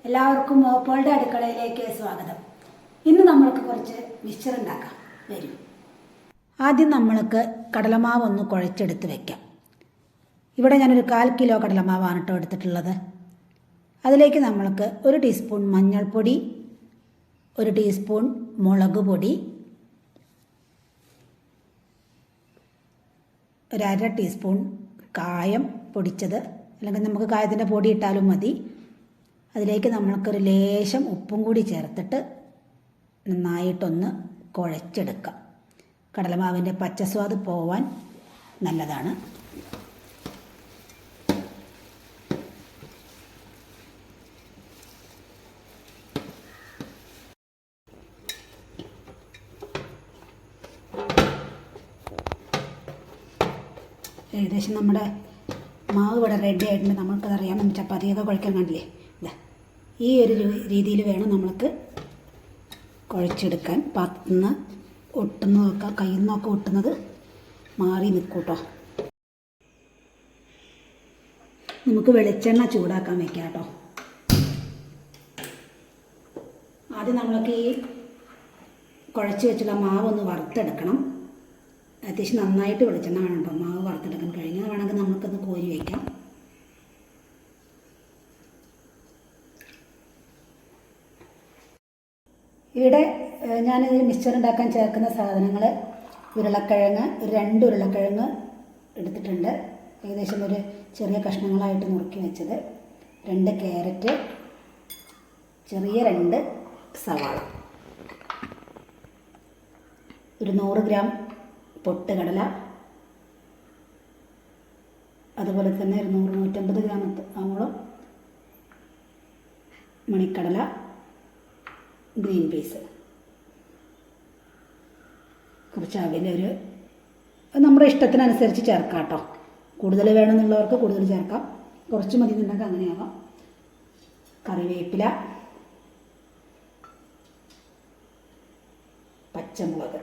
എല്ലാവർക്കും മോപ്പോളുടെ അടുക്കളയിലേക്ക് സ്വാഗതം. ഇന്ന് നമ്മൾക്ക് കുറച്ച് മിക്സ്ചർ ഉണ്ടാക്കാം. വരും. ആദ്യം നമ്മൾക്ക് കടലമാവ് ഒന്ന് കുഴച്ചെടുത്ത് വെക്കാം. ഇവിടെ ഞാനൊരു 1/4 കിലോ കടലമാവാണ് കേട്ടോ എടുത്തിട്ടുള്ളത്. അതിലേക്ക് നമ്മൾക്ക് 1 ടീസ്പൂൺ മഞ്ഞൾപ്പൊടി, 1 ടീസ്പൂൺ മുളക് പൊടി, 1/2 ടീസ്പൂൺ കായം പൊടിച്ചത്, അല്ലെങ്കിൽ നമുക്ക് കായത്തിൻ്റെ പൊടി ഇട്ടാലും മതി. അതിലേക്ക് നമ്മൾക്കൊരു ലേശം ഉപ്പും കൂടി ചേർത്തിട്ട് നന്നായിട്ടൊന്ന് കുഴച്ചെടുക്കാം. കടലമാവിൻ്റെ പച്ചസ്വാദ് പോവാൻ നല്ലതാണ്. ഏകദേശം നമ്മുടെ മാവ് ഇവിടെ റെഡി ആയിട്ടുണ്ട്. നമ്മൾക്കതറിയാം, നമ്മൾ ചപ്പാത്തിയൊക്കെ കുഴക്കാൻ കണ്ടില്ലേ. ഈ ഒരു രീതിയിൽ വേണം നമ്മൾക്ക് കുഴച്ചെടുക്കാൻ. പാത്രത്തിന് ഒട്ടുന്നതൊക്കെ കയ്യിൽ നിന്നൊക്കെ ഒട്ടുന്നത് മാറി നിൽക്കും കേട്ടോ. നമുക്ക് വെളിച്ചെണ്ണ ചൂടാക്കാൻ വയ്ക്കാം കേട്ടോ. ആദ്യം നമ്മൾക്ക് ഈ കുഴച്ച് വെച്ചുള്ള മാവൊന്ന് വറുത്തെടുക്കണം. അത്യാവശ്യം നന്നായിട്ട് വെളിച്ചെണ്ണ വേണം കേട്ടോ. മാവ് വറുത്തെടുക്കാൻ കഴിഞ്ഞാൽ വേണമെങ്കിൽ നമുക്കൊന്ന് കോരി വയ്ക്കാം. ഇവിടെ ഞാനിതിൽ മിക്സ്ചർ ഉണ്ടാക്കാൻ ചേർക്കുന്ന സാധനങ്ങൾ ഉരുളക്കിഴങ്ങ്, 2 ഉരുളക്കിഴങ്ങ് എടുത്തിട്ടുണ്ട്. ഏകദേശം ഒരു ചെറിയ കഷ്ണങ്ങളായിട്ട് നുറുക്കി വെച്ചത്, 2 ക്യാരറ്റ്, ചെറിയ 2 സവാള, ഒരു 100 ഗ്രാം പൊട്ടുകടല, അതുപോലെ തന്നെ ഒരു 100-150 ഗ്രാം ആവോളം മണിക്കടല, ഗ്രീൻ പീസ്, കുറച്ച് അവിലൊരു നമ്മുടെ ഇഷ്ടത്തിനനുസരിച്ച് ചേർക്കാം കേട്ടോ. കൂടുതൽ വേണമെന്നുള്ളവർക്ക് കൂടുതൽ ചേർക്കാം, കുറച്ച് മതി എന്നുണ്ടെങ്കിൽ അങ്ങനെയാവാം. കറിവേപ്പില, പച്ചമുളക്.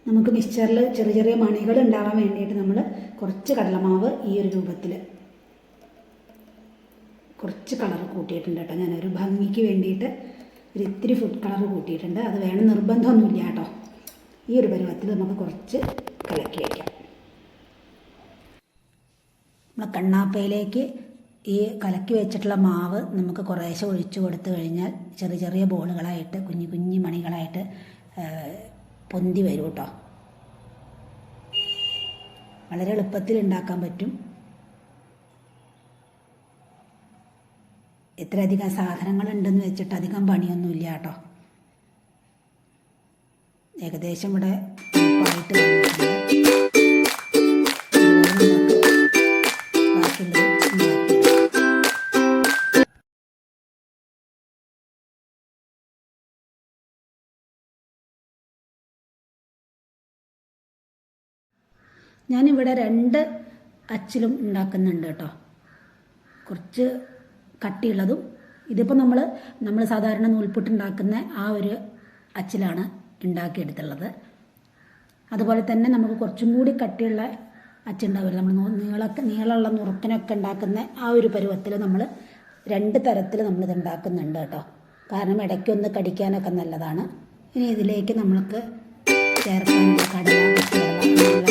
നമുക്ക് മിക്സ്ചറിൽ ചെറിയ ചെറിയ മണികൾ ഉണ്ടാവാൻ വേണ്ടിയിട്ട് നമ്മൾ കുറച്ച് കടലമാവ് ഈ ഒരു രൂപത്തിൽ കുറച്ച് കളർ കൂട്ടിയിട്ടുണ്ട് കേട്ടോ. ഞാനൊരു ഭംഗിക്ക് വേണ്ടിയിട്ട് ഇത്തിരി ഫുഡ് കളർ കൂട്ടിയിട്ടുണ്ട്. അത് വേണം നിർബന്ധമൊന്നുമില്ല കേട്ടോ. ഈ ഒരു പരുവത്തിൽ നമുക്ക് കുറച്ച് കലക്കി വയ്ക്കാം. നമ്മൾ കണ്ണാപ്പയിലേക്ക് ഈ കലക്കി വെച്ചിട്ടുള്ള മാവ് നമുക്ക് കുറേശ്ശെ ഒഴിച്ചു കൊടുത്തു കഴിഞ്ഞാൽ ചെറിയ ചെറിയ ബോളുകളായിട്ട് കുഞ്ഞു കുഞ്ഞു മണികളായിട്ട് പൊന്തി വരും കേട്ടോ. വളരെ എളുപ്പത്തിൽ ഉണ്ടാക്കാൻ പറ്റും. എത്രയധികം സാധനങ്ങളുണ്ടെന്ന് വെച്ചിട്ട് അധികം പണിയൊന്നുമില്ല കേട്ടോ. ഏകദേശം ഇവിടെ ഉപ്പായിട്ട് ഞാനിവിടെ 2 അച്ചിലും ഉണ്ടാക്കുന്നുണ്ട് കേട്ടോ. കുറച്ച് കട്ടിയുള്ളതും, ഇതിപ്പോൾ നമ്മൾ സാധാരണ നൂൽപുട്ടുണ്ടാക്കുന്ന ആ ഒരു അച്ചിലാണ് ഉണ്ടാക്കിയെടുത്തുള്ളത്. അതുപോലെ തന്നെ നമുക്ക് കുറച്ചും കൂടി കട്ടിയുള്ള അച്ചുണ്ടാവില്ല, നമ്മൾ നീളമുള്ള നുറുക്കനൊക്കെ ഉണ്ടാക്കുന്ന ആ ഒരു പരുവത്തിൽ നമ്മൾ 2 തരത്തിൽ നമ്മളിത് ഉണ്ടാക്കുന്നുണ്ട് കേട്ടോ. കാരണം ഇടയ്ക്കൊന്ന് കടിക്കാനൊക്കെ നല്ലതാണ്. ഇനി ഇതിലേക്ക് നമ്മൾക്ക് ചേർക്കാനുള്ള കടല, പച്ചക്കടല,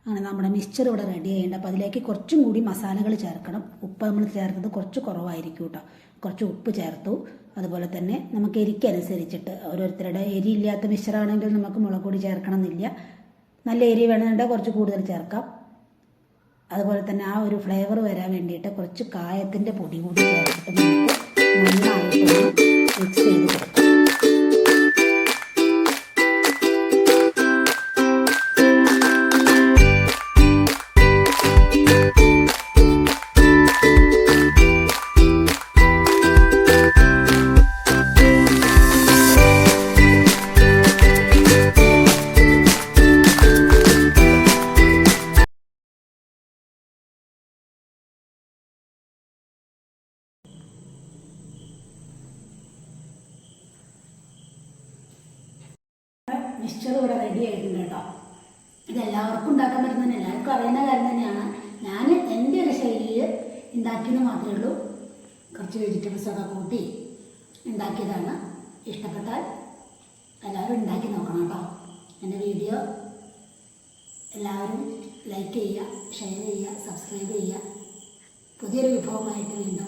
അങ്ങനെ നമ്മുടെ മിക്സ്ചർ ഇവിടെ റെഡി ആയിട്ടുണ്ട്. അപ്പോൾ അതിലേക്ക് കുറച്ചും കൂടി മസാലകൾ ചേർക്കണം. ഉപ്പ് നമ്മൾ ചേർത്തത് കുറച്ച് കുറവായിരിക്കും കേട്ടോ. കുറച്ച് ഉപ്പ് ചേർത്തു. അതുപോലെ തന്നെ നമുക്ക് എരിക്കനുസരിച്ചിട്ട് ഓരോരുത്തരുടെ എരിയില്ലാത്ത മിക്സ്ചറാണെങ്കിൽ നമുക്ക് മുളക് പൊടി ചേർക്കണം എന്നില്ല. നല്ല എരി വേണമെന്നുണ്ടെങ്കിൽ കുറച്ച് കൂടുതൽ ചേർക്കാം. അതുപോലെ തന്നെ ആ ഒരു ഫ്ലേവർ വരാൻ വേണ്ടിയിട്ട് കുറച്ച് കായത്തിൻ്റെ പൊടി കൂടി ചേർത്തിട്ട് നമുക്ക് നന്നായിട്ടൊന്ന് മിക്സ് ചെയ്ത് കൊടുക്കാം. മിക്സ്ചർ ഇവിടെ റെഡി ആയിട്ടുണ്ട് കേട്ടോ. ഇതെല്ലാവർക്കും ഉണ്ടാക്കാൻ പറ്റുന്നതന്നെ, എല്ലാവർക്കും അറിയുന്ന കാര്യം തന്നെയാണ്. ഞാൻ എൻ്റെ ഒരു ശൈലിയിൽ ഉണ്ടാക്കിയെന്ന് മാത്രമേ ഉള്ളൂ. കുറച്ച് വെജിറ്റബിൾസൊക്കെ കൂട്ടി ഉണ്ടാക്കിയതാണ്. ഇഷ്ടപ്പെട്ടാൽ എല്ലാവരും ഉണ്ടാക്കി നോക്കണം കേട്ടോ. എൻ്റെ വീഡിയോ എല്ലാവരും ലൈക്ക് ചെയ്യുക, ഷെയർ ചെയ്യുക, സബ്സ്ക്രൈബ് ചെയ്യുക. പുതിയൊരു വിഭവമായിട്ട് വീണ്ടും